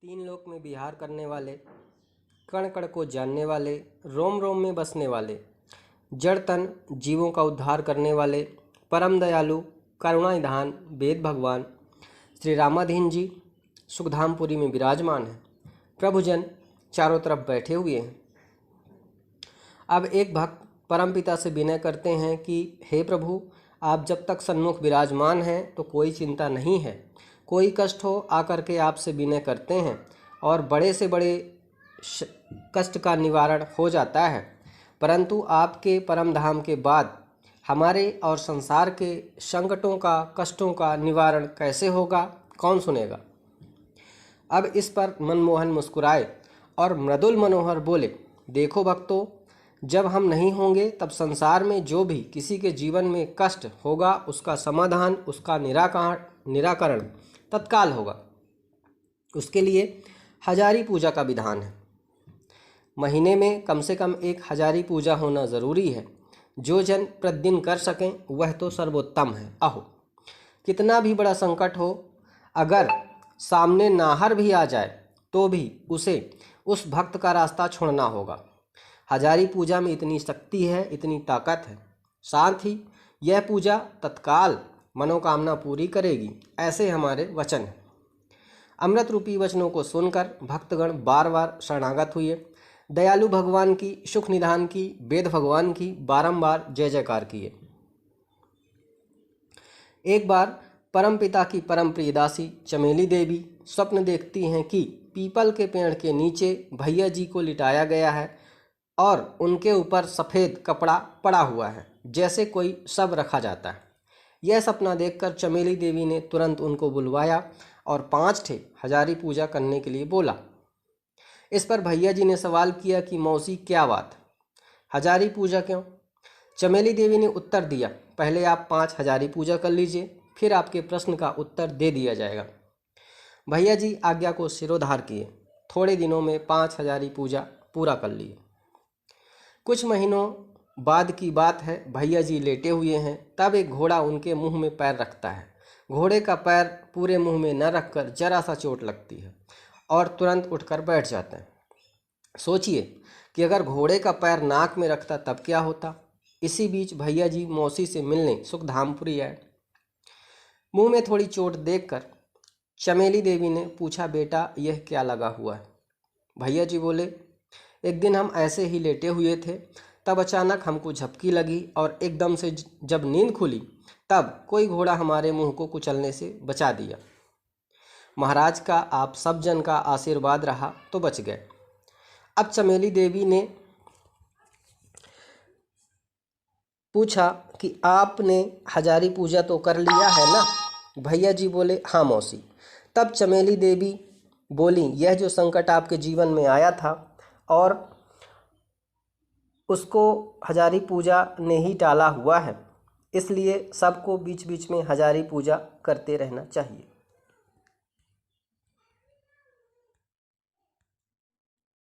तीन लोक में विहार करने वाले, कण कण को जानने वाले, रोम रोम में बसने वाले, जड़ तन जीवों का उद्धार करने वाले, परम दयालु करुणा निधान वेद भगवान श्री रामाधीन जी सुखधामपुरी में विराजमान हैं। प्रभुजन चारों तरफ बैठे हुए हैं। अब एक भक्त परमपिता से विनय करते हैं कि हे प्रभु, आप जब तक सन्मुख विराजमान हैं तो कोई चिंता नहीं है। कोई कष्ट हो आकर के आपसे विनय करते हैं और बड़े से बड़े कष्ट का निवारण हो जाता है। परंतु आपके परम धाम के बाद हमारे और संसार के संकटों का, कष्टों का निवारण कैसे होगा, कौन सुनेगा। अब इस पर मनमोहन मुस्कुराए और मृदुल मनोहर बोले, देखो भक्तों, जब हम नहीं होंगे तब संसार में जो भी किसी के जीवन में कष्ट होगा उसका समाधान, उसका निराकरण तत्काल होगा। उसके लिए हजारी पूजा का विधान है। महीने में कम से कम एक हजारी पूजा होना ज़रूरी है। जो जन प्रतिदिन कर सकें वह तो सर्वोत्तम है। अहो, कितना भी बड़ा संकट हो, अगर सामने नाहर भी आ जाए तो भी उसे उस भक्त का रास्ता छोड़ना होगा। हजारी पूजा में इतनी शक्ति है, इतनी ताकत है। साथ ही यह पूजा तत्काल मनोकामना पूरी करेगी, ऐसे हमारे वचन हैं। अमृत रूपी वचनों को सुनकर भक्तगण बार बार शरणागत हुए। दयालु भगवान की, सुख निधान की, वेद भगवान की बारंबार जय जयकार किए। एक बार परमपिता की परम प्रियदासी चमेली देवी स्वप्न देखती हैं कि पीपल के पेड़ के नीचे भैया जी को लिटाया गया है और उनके ऊपर सफ़ेद कपड़ा पड़ा हुआ है, जैसे कोई शव रखा जाता है। यह सपना देखकर चमेली देवी ने तुरंत उनको बुलवाया और 5 ठे हजारी पूजा करने के लिए बोला। इस पर भैया जी ने सवाल किया कि मौसी, क्या बात, हजारी पूजा क्यों? चमेली देवी ने उत्तर दिया, पहले आप 5 हजारी पूजा कर लीजिए, फिर आपके प्रश्न का उत्तर दे दिया जाएगा। भैया जी आज्ञा को सिरोधार किए। थोड़े दिनों में 5 हजारी पूजा पूरा कर लिए। कुछ महीनों बाद की बात है, भैया जी लेटे हुए हैं, तब एक घोड़ा उनके मुंह में पैर रखता है। घोड़े का पैर पूरे मुंह में न रखकर जरा सा चोट लगती है और तुरंत उठकर बैठ जाते हैं। सोचिए कि अगर घोड़े का पैर नाक में रखता तब क्या होता। इसी बीच भैया जी मौसी से मिलने सुखधामपुरी आए। मुंह में थोड़ी चोट देखकर चमेली देवी ने पूछा, बेटा यह क्या लगा हुआ है? भैया जी बोले, एक दिन हम ऐसे ही लेटे हुए थे, तब अचानक हमको झपकी लगी और एकदम से जब नींद खुली तब कोई घोड़ा हमारे मुंह को कुचलने से बचा दिया। महाराज का, आप सब जन का आशीर्वाद रहा तो बच गए। अब चमेली देवी ने पूछा कि आपने हजारी पूजा तो कर लिया है ना? भैया जी बोले, हाँ मौसी। तब चमेली देवी बोली, यह जो संकट आपके जीवन में आया था और उसको हजारी पूजा ने ही टाला हुआ है, इसलिए सबको बीच बीच में हजारी पूजा करते रहना चाहिए।